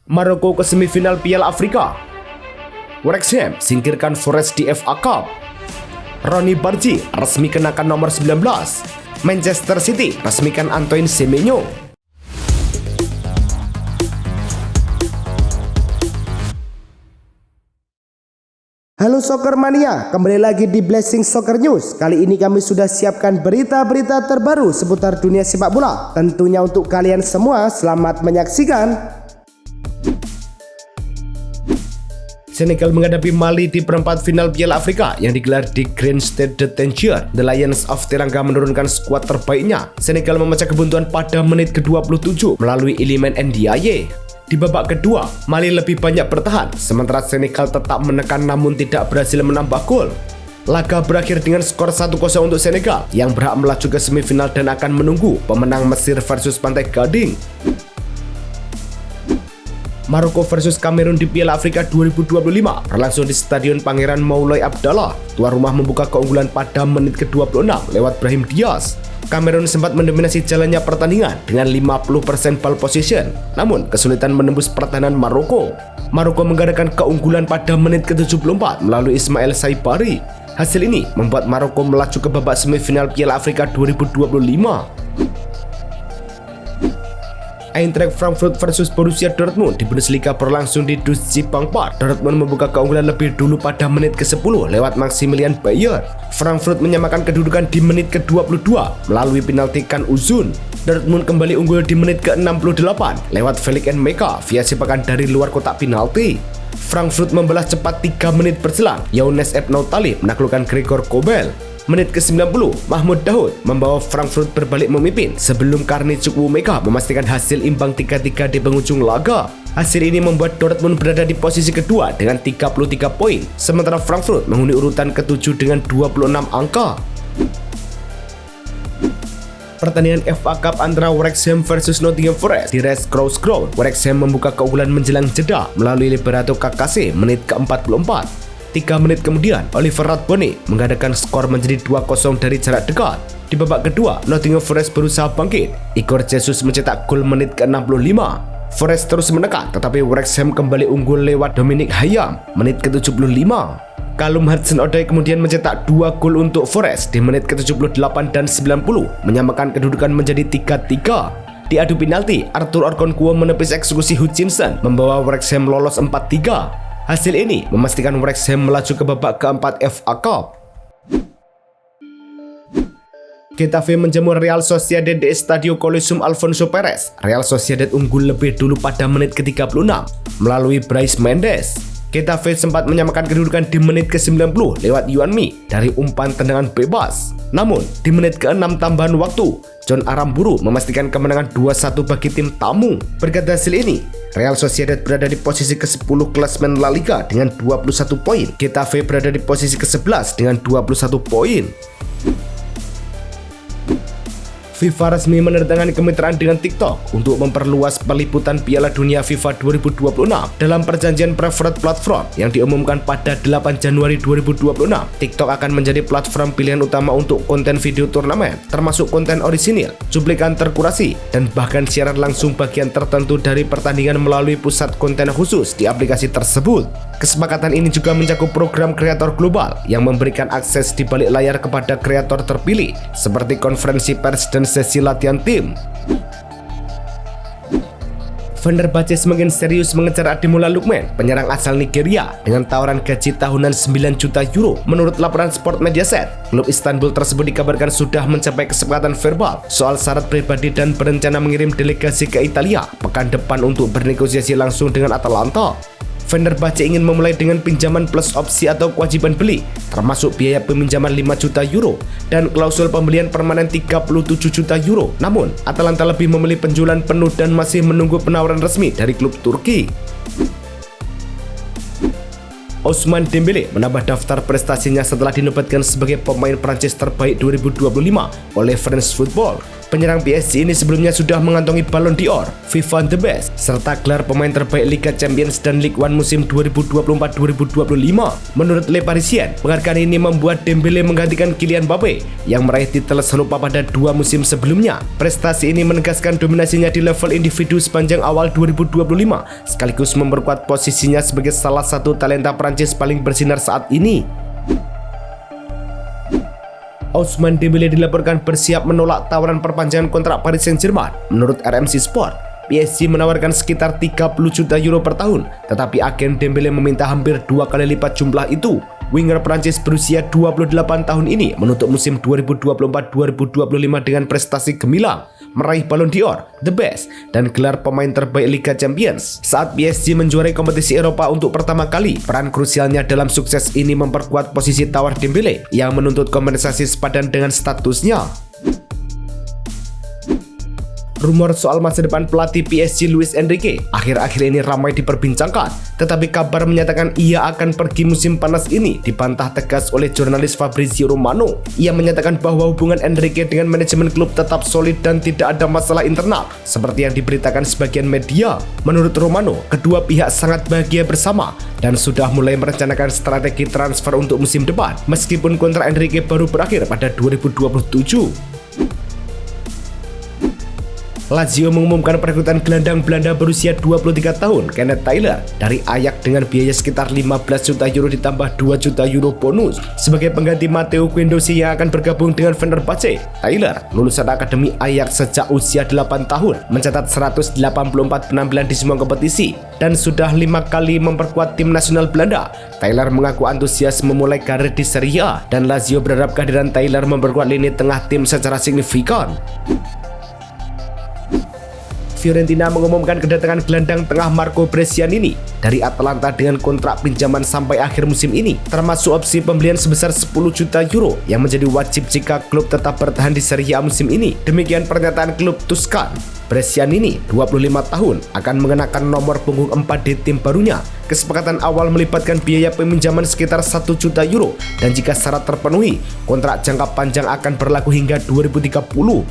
Maroko ke semifinal Piala Afrika. Wrexham singkirkan Forest di FA Cup. Ronny Bargi resmi kenakan nomor 19. Manchester City resmikan Antoine Semenyo. Halo Soccer Mania, kembali lagi di Blessing Soccer News. Kali ini kami sudah siapkan berita-berita terbaru seputar dunia sepak bola. Tentunya untuk kalian semua, selamat menyaksikan. Senegal menghadapi Mali di perempat final Piala Afrika yang digelar di Grand Stade de Tanger. The Lions of Teranga menurunkan skuad terbaiknya. Senegal memecah kebuntuan pada menit ke-27 melalui Iliman Ndiaye. Di babak kedua, Mali lebih banyak bertahan, sementara Senegal tetap menekan namun tidak berhasil menambah gol. Laga berakhir dengan skor 1-0 untuk Senegal yang berhak melaju ke semifinal dan akan menunggu pemenang Mesir versus Pantai Gading. Maroko versus Kamerun di Piala Afrika 2025 berlangsung di Stadion Pangeran Moulay Abdallah. Tuan rumah membuka keunggulan pada menit ke-26 lewat Brahim Diaz. Kamerun sempat mendominasi jalannya pertandingan dengan 50% ball possession, namun kesulitan menembus pertahanan Maroko. Maroko menggadaikan keunggulan pada menit ke-74 melalui Ismail Saibari. Hasil ini membuat Maroko melaju ke babak semifinal Piala Afrika 2025. Eintracht Frankfurt versus Borussia Dortmund di Bundesliga berlangsung di Duisburg Park. Dortmund membuka keunggulan lebih dulu pada menit ke-10 lewat Maximilian Bayer. Frankfurt menyamakan kedudukan di menit ke-22 melalui penalti Kan Uzun. Dortmund kembali unggul di menit ke-68 lewat Felix Meka via sepakan dari luar kotak penalti. Frankfurt membalas cepat 3 menit berselang. Younes Ebnou Talib menaklukkan Gregor Kobel. Menit ke-90, Mahmoud Dahoud membawa Frankfurt berbalik memimpin sebelum Karni Chukwuemeka memastikan hasil imbang 3-3 di penghujung laga. Hasil ini membuat Dortmund berada di posisi kedua dengan 33 poin, sementara Frankfurt menghuni urutan ke-7 dengan 26 angka. Pertandingan FA Cup antara Wrexham versus Nottingham Forest di Red Cross Ground. Wrexham membuka keunggulan menjelang jeda melalui Liberato Kakase menit ke-44. 3 menit kemudian, Oliver Radbone mengadakan skor menjadi 2-0 dari jarak dekat. Di babak kedua, Nottingham Forest berusaha bangkit. Igor Jesus mencetak gol menit ke-65. Forest terus menekan, tetapi Wrexham kembali unggul lewat Dominic Hayam menit ke-75. Callum Hudson-Odoi kemudian mencetak 2 gol untuk Forest di menit ke-78 dan 90, menyamakan kedudukan menjadi 3-3. Di adu penalti, Arthur Orkonkuo menepis eksekusi Hutchinson, membawa Wrexham lolos 4-3. Hasil ini memastikan Wrexham melaju ke babak keempat FA Cup. Getafe menjamu Real Sociedad di Estadio Coliseum Alfonso Perez. Real Sociedad unggul lebih dulu pada menit ke-36 melalui Brais Mendes. Getafe sempat menyamakan kedudukan di menit ke-90 lewat Yuan Mi dari umpan tendangan bebas. Namun, di menit ke-6 tambahan waktu, John Aramburu memastikan kemenangan 2-1 bagi tim tamu. Berkat hasil ini, Real Sociedad berada di posisi ke-10 klasemen La Liga dengan 21 poin. Getafe berada di posisi ke-11 dengan 21 poin. FIFA resmi menandatangani kemitraan dengan TikTok untuk memperluas peliputan Piala Dunia FIFA 2026 dalam perjanjian preferred platform yang diumumkan pada 8 Januari 2026. TikTok akan menjadi platform pilihan utama untuk konten video turnamen, termasuk konten orisinil, cuplikan terkurasi, dan bahkan siaran langsung bagian tertentu dari pertandingan melalui pusat konten khusus di aplikasi tersebut. Kesepakatan ini juga mencakup program kreator global yang memberikan akses di balik layar kepada kreator terpilih, seperti konferensi pers dan sesi latihan tim. Fenerbahce semakin serius mengejar Ademola Lookman, penyerang asal Nigeria, dengan tawaran gaji tahunan 9 juta euro. Menurut laporan Sport Mediaset, klub Istanbul tersebut dikabarkan sudah mencapai kesepakatan verbal soal syarat pribadi dan berencana mengirim delegasi ke Italia pekan depan untuk bernegosiasi langsung dengan Atalanta. Fenerbahce ingin memulai dengan pinjaman plus opsi atau kewajiban beli, termasuk biaya peminjaman 5 juta euro dan klausul pembelian permanen 37 juta euro. Namun, Atalanta lebih memilih penjualan penuh dan masih menunggu penawaran resmi dari klub Turki. Ousmane Dembélé menambah daftar prestasinya setelah dinobatkan sebagai pemain Prancis terbaik 2025 oleh France Football. Penyerang PSG ini sebelumnya sudah mengantongi Ballon d'Or, FIFA The Best, serta gelar pemain terbaik Liga Champions dan Ligue 1 musim 2024-2025. Menurut Le Parisien, penghargaan ini membuat Dembele menggantikan Kylian Mbappe yang meraih titel serupa pada 2 musim sebelumnya. Prestasi ini menegaskan dominasinya di level individu sepanjang awal 2025, sekaligus memperkuat posisinya sebagai salah satu talenta Prancis paling bersinar saat ini. Ousmane Dembele dilaporkan bersiap menolak tawaran perpanjangan kontrak Paris Saint-Germain. Menurut RMC Sport, PSG menawarkan sekitar 30 juta euro per tahun, tetapi agen Dembele meminta hampir 2 kali lipat jumlah itu. Winger Prancis berusia 28 tahun ini menutup musim 2024-2025 dengan prestasi gemilang, meraih Ballon d'Or, The Best, dan gelar pemain terbaik Liga Champions. Saat PSG menjuarai kompetisi Eropa untuk pertama kali, peran krusialnya dalam sukses ini memperkuat posisi tawar Dembele yang menuntut kompensasi sepadan dengan statusnya. Rumor soal masa depan pelatih PSG Luis Enrique akhir-akhir ini ramai diperbincangkan, tetapi kabar menyatakan ia akan pergi musim panas ini dibantah tegas oleh jurnalis Fabrizio Romano. Ia menyatakan bahwa hubungan Enrique dengan manajemen klub tetap solid dan tidak ada masalah internal seperti yang diberitakan sebagian media. Menurut Romano, kedua pihak sangat bahagia bersama dan sudah mulai merencanakan strategi transfer untuk musim depan meskipun kontrak Enrique baru berakhir pada 2027. Lazio mengumumkan perekrutan gelandang Belanda berusia 23 tahun Kenneth Taylor dari Ajax dengan biaya sekitar 15 juta euro ditambah 2 juta euro bonus sebagai pengganti Matteo Guendouzi yang akan bergabung dengan Fenerbahce. Taylor lulusan Akademi Ajax sejak usia 8 tahun, mencatat 184 penampilan di semua kompetisi dan sudah 5 kali memperkuat tim nasional Belanda. Taylor mengaku antusias memulai karir di Serie A dan Lazio berharap kehadiran Taylor memperkuat lini tengah tim secara signifikan. Fiorentina mengumumkan kedatangan gelandang tengah Marco Brescianini dari Atalanta dengan kontrak pinjaman sampai akhir musim ini, termasuk opsi pembelian sebesar 10 juta euro yang menjadi wajib jika klub tetap bertahan di Serie A musim ini. Demikian pernyataan klub Tuscan. Brescianini, 25 tahun, akan mengenakan nomor punggung 4 di tim barunya. Kesepakatan awal melibatkan biaya peminjaman sekitar 1 juta euro dan jika syarat terpenuhi, kontrak jangka panjang akan berlaku hingga 2030.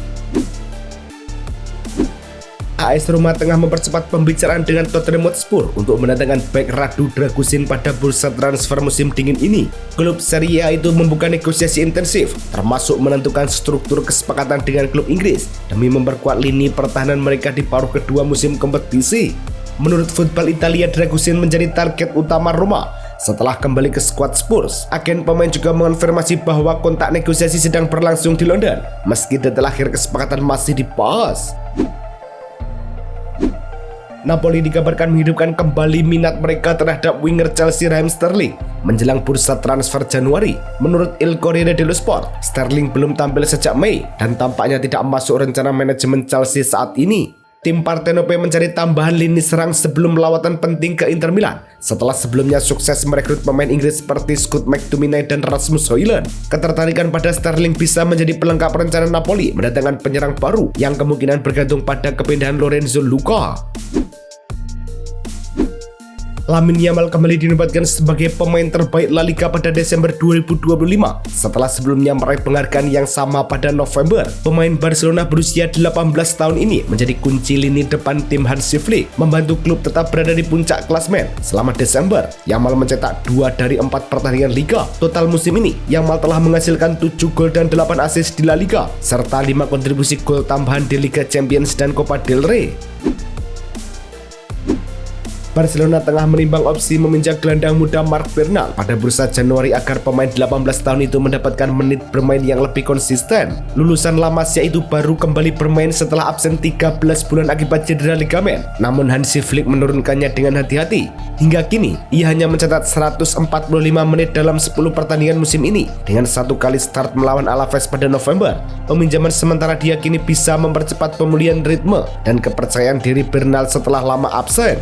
AS Roma tengah mempercepat pembicaraan dengan Tottenham Hotspur untuk mendatangkan bek Radu Dragusin pada bursa transfer musim dingin ini. Klub Serie A itu membuka negosiasi intensif, termasuk menentukan struktur kesepakatan dengan klub Inggris demi memperkuat lini pertahanan mereka di paruh kedua musim kompetisi. Menurut Football Italia, Dragusin menjadi target utama Roma. Setelah kembali ke skuad Spurs, agen pemain juga mengonfirmasi bahwa kontak negosiasi sedang berlangsung di London, meski detail akhir kesepakatan masih dibahas. Napoli dikabarkan menghidupkan kembali minat mereka terhadap winger Chelsea Raheem Sterling menjelang bursa transfer Januari. Menurut Il Corriere dello Sport, Sterling belum tampil sejak Mei dan tampaknya tidak masuk rencana manajemen Chelsea saat ini. Tim Partenope mencari tambahan lini serang sebelum lawatan penting ke Inter Milan setelah sebelumnya sukses merekrut pemain Inggris seperti Scott McTominay dan Rasmus Højlund. Ketertarikan pada Sterling bisa menjadi pelengkap rencana Napoli mendatangkan penyerang baru yang kemungkinan bergantung pada kepindahan Lorenzo Luca. Lamine Yamal kembali dinobatkan sebagai pemain terbaik La Liga pada Desember 2025 setelah sebelumnya meraih penghargaan yang sama pada November. Pemain Barcelona berusia 18 tahun ini menjadi kunci lini depan tim Hansi Flick, membantu klub tetap berada di puncak klasemen selama Desember. Yamal mencetak 2 dari 4 pertandingan Liga. Total musim ini, Yamal telah menghasilkan 7 gol dan 8 assist di La Liga, serta 5 kontribusi gol tambahan di Liga Champions dan Copa del Rey. Barcelona tengah menimbang opsi meminjam gelandang muda Marc Bernal pada bursa Januari agar pemain 18 tahun itu mendapatkan menit bermain yang lebih konsisten. Lulusan La Masia itu baru kembali bermain setelah absen 13 bulan akibat cedera ligamen. Namun Hansi Flick menurunkannya dengan hati-hati. Hingga kini, ia hanya mencatat 145 menit dalam 10 pertandingan musim ini dengan 1 kali start melawan Alaves pada November. Peminjaman sementara diyakini bisa mempercepat pemulihan ritme dan kepercayaan diri Bernal setelah lama absen.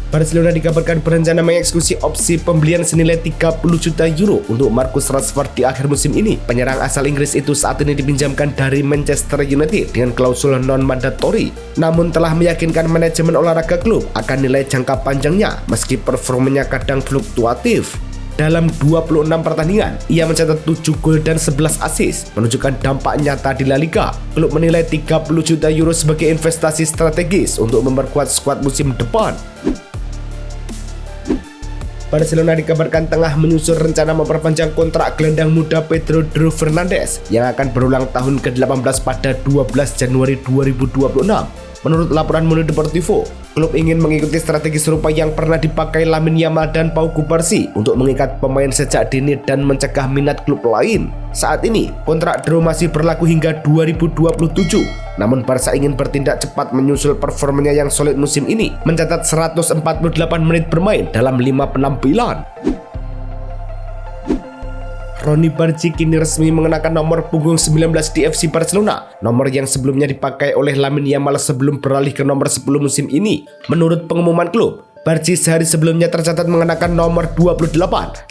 Barcelona dikabarkan berencana mengeksekusi opsi pembelian senilai 30 juta euro untuk Marcus Rashford di akhir musim ini. Penyerang asal Inggris itu saat ini dipinjamkan dari Manchester United dengan klausul non-mandatori, namun telah meyakinkan manajemen olahraga klub akan nilai jangka panjangnya meski performanya kadang fluktuatif. Dalam 26 pertandingan, ia mencatat 7 gol dan 11 assist, menunjukkan dampak nyata di La Liga. Klub menilai 30 juta euro sebagai investasi strategis untuk memperkuat skuad musim depan. Barcelona dikabarkan tengah menyusun rencana memperpanjang kontrak gelandang muda Pedro Fernandes yang akan berulang tahun ke-18 pada 12 Januari 2026. Menurut laporan Mundo Deportivo, klub ingin mengikuti strategi serupa yang pernah dipakai Lamine Yamal dan Pau Cubarsí untuk mengikat pemain sejak dini dan mencegah minat klub lain. Saat ini, kontrak Drew masih berlaku hingga 2027. Namun Barca ingin bertindak cepat menyusul performanya yang solid musim ini, mencatat 148 menit bermain dalam 5 penampilan. Ronny Bargi kini resmi mengenakan nomor punggung 19 di FC Barcelona, nomor yang sebelumnya dipakai oleh Lamine Yamal sebelum beralih ke nomor 10 musim ini. Menurut pengumuman klub, Bargi sehari sebelumnya tercatat mengenakan nomor 28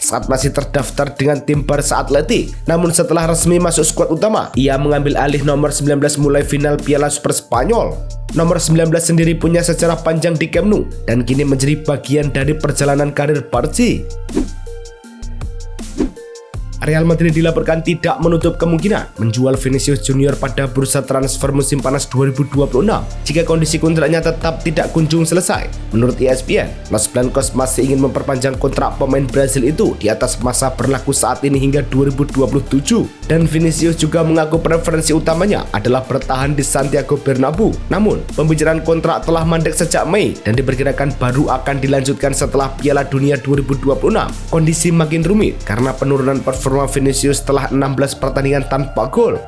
saat masih terdaftar dengan tim Barca Athletic. Namun setelah resmi masuk skuad utama, ia mengambil alih nomor 19 mulai final Piala Super Spanyol. Nomor 19 sendiri punya sejarah panjang di Camp Nou dan kini menjadi bagian dari perjalanan karir Bargi. Real Madrid dilaporkan tidak menutup kemungkinan menjual Vinicius Junior pada bursa transfer musim panas 2026 jika kondisi kontraknya tetap tidak kunjung selesai. Menurut ESPN, Los Blancos masih ingin memperpanjang kontrak pemain Brasil itu di atas masa berlaku saat ini hingga 2027. Dan Vinicius juga mengaku preferensi utamanya adalah bertahan di Santiago Bernabeu. Namun, pembicaraan kontrak telah mandek sejak Mei dan diperkirakan baru akan dilanjutkan setelah Piala Dunia 2026. Kondisi makin rumit karena penurunan performa Vinicius setelah 16 pertandingan tanpa gol.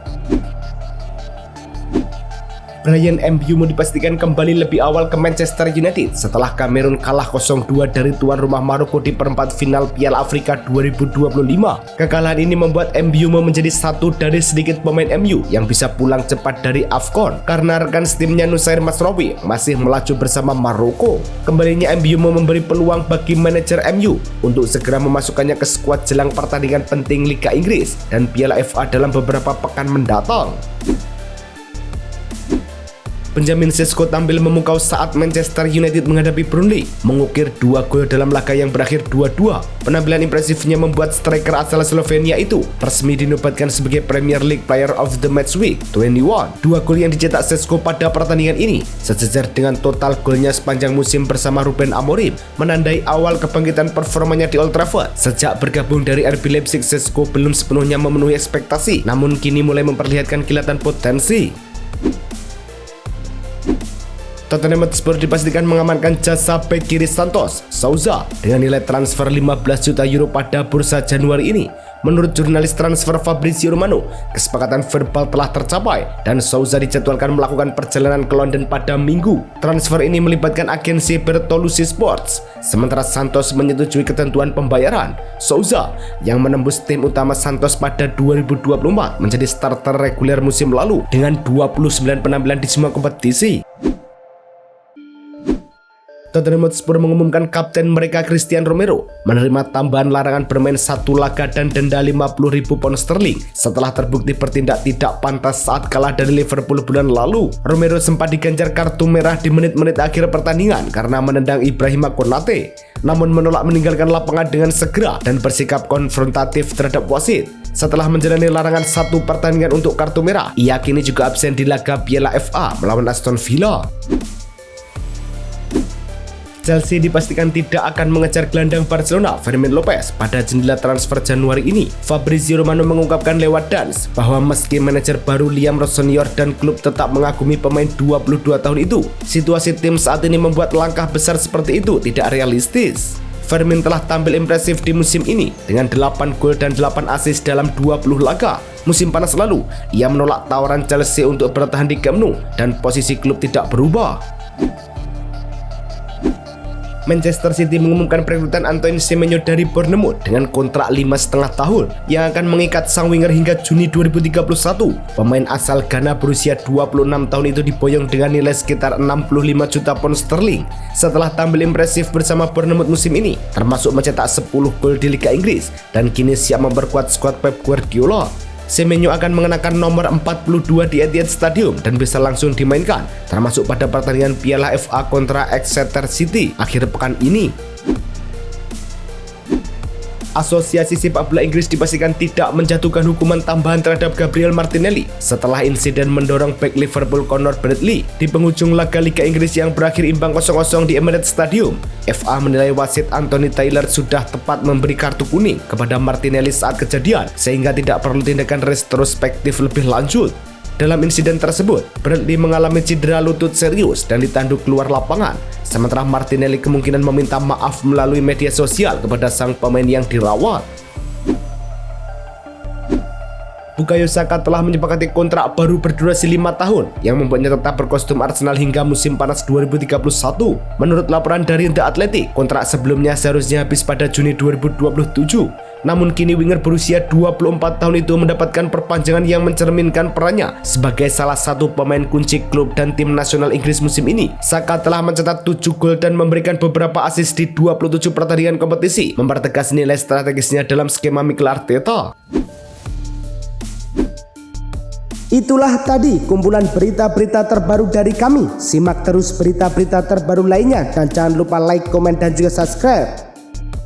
Bryan Mbeumo dipastikan kembali lebih awal ke Manchester United setelah Kamerun kalah 0-2 dari tuan rumah Maroko di perempat final Piala Afrika 2025. Kekalahan ini membuat Mbeumo menjadi satu dari sedikit pemain MU yang bisa pulang cepat dari AFCON karena rekan setimnya Nusair Mazraoui masih melaju bersama Maroko. Kembalinya Mbeumo memberi peluang bagi manajer MU untuk segera memasukkannya ke skuad jelang pertandingan penting Liga Inggris dan Piala FA dalam beberapa pekan mendatang. Benjamin Sesko tampil memukau saat Manchester United menghadapi Burnley, mengukir 2 gol dalam laga yang berakhir 2-2. Penampilan impresifnya membuat striker asal Slovenia itu resmi dinobatkan sebagai Premier League Player of the Match Week 21. 2 gol yang dicetak Sesko pada pertandingan ini sejajar dengan total golnya sepanjang musim bersama Ruben Amorim, menandai awal kebangkitan performanya di Old Trafford. Sejak bergabung dari RB Leipzig, Sesko belum sepenuhnya memenuhi ekspektasi, namun kini mulai memperlihatkan kilatan potensi. Tottenham Hotspur dipastikan mengamankan jasa bek kiri Santos Sousa dengan nilai transfer 15 juta euro pada bursa Januari ini. Menurut jurnalis transfer Fabrizio Romano, kesepakatan verbal telah tercapai dan Sousa dijadwalkan melakukan perjalanan ke London pada Minggu. Transfer ini melibatkan agensi Bertolucci Sports, sementara Santos menyetujui ketentuan pembayaran. Sousa yang menembus tim utama Santos pada 2024 menjadi starter reguler musim lalu dengan 29 penampilan di semua kompetisi. Tottenham Hotspur mengumumkan kapten mereka Christian Romero menerima tambahan larangan bermain 1 laga dan denda 50.000 pound sterling setelah terbukti bertindak tidak pantas saat kalah dari Liverpool bulan lalu. Romero sempat diganjar kartu merah di menit-menit akhir pertandingan karena menendang Ibrahima Konate, namun menolak meninggalkan lapangan dengan segera dan bersikap konfrontatif terhadap wasit. Setelah menjalani larangan 1 pertandingan untuk kartu merah, ia kini juga absen di laga Piala FA melawan Aston Villa. Chelsea dipastikan tidak akan mengejar gelandang Barcelona Fermin Lopez pada jendela transfer Januari ini. Fabrizio Romano mengungkapkan lewat Dance bahwa meski manajer baru Liam Ross Senior dan klub tetap mengagumi pemain 22 tahun itu, situasi tim saat ini membuat langkah besar seperti itu tidak realistis. Fermin telah tampil impresif di musim ini dengan 8 gol dan 8 assist dalam 20 laga. Musim panas lalu, ia menolak tawaran Chelsea untuk bertahan di Camp Nou dan posisi klub tidak berubah. Manchester City mengumumkan perekrutan Antoine Semenyo dari Bournemouth dengan kontrak 5,5 tahun yang akan mengikat sang winger hingga Juni 2031. Pemain asal Ghana berusia 26 tahun itu diboyong dengan nilai sekitar 65 juta pound sterling setelah tampil impresif bersama Bournemouth musim ini, termasuk mencetak 10 gol di Liga Inggris dan kini siap memperkuat skuad Pep Guardiola. Semenyo akan mengenakan nomor 42 di Etihad Stadium dan bisa langsung dimainkan, termasuk pada pertandingan Piala FA kontra Exeter City akhir pekan ini. Asosiasi Sepak Bola Inggris dipastikan tidak menjatuhkan hukuman tambahan terhadap Gabriel Martinelli setelah insiden mendorong bek Liverpool Conor Bradley di penghujung laga Liga Inggris yang berakhir imbang 0-0 di Emirates Stadium. FA menilai wasit Anthony Taylor sudah tepat memberi kartu kuning kepada Martinelli saat kejadian sehingga tidak perlu tindakan retrospektif lebih lanjut. Dalam insiden tersebut, Bradley mengalami cedera lutut serius dan ditanduk keluar lapangan. Sementara Martinelli kemungkinan meminta maaf melalui media sosial kepada sang pemain yang dirawat. Bukayo Saka telah menyepakati kontrak baru berdurasi 5 tahun yang membuatnya tetap berkostum Arsenal hingga musim panas 2031. Menurut laporan dari The Athletic, kontrak sebelumnya seharusnya habis pada Juni 2027. Namun kini winger berusia 24 tahun itu mendapatkan perpanjangan yang mencerminkan perannya sebagai salah satu pemain kunci klub dan tim nasional Inggris musim ini. Saka telah mencetak 7 gol dan memberikan beberapa assist di 27 pertandingan kompetisi, mempertegas nilai strategisnya dalam skema Mikel Arteta. Itulah tadi kumpulan berita-berita terbaru dari kami. Simak terus berita-berita terbaru lainnya dan jangan lupa like, komen, dan juga subscribe.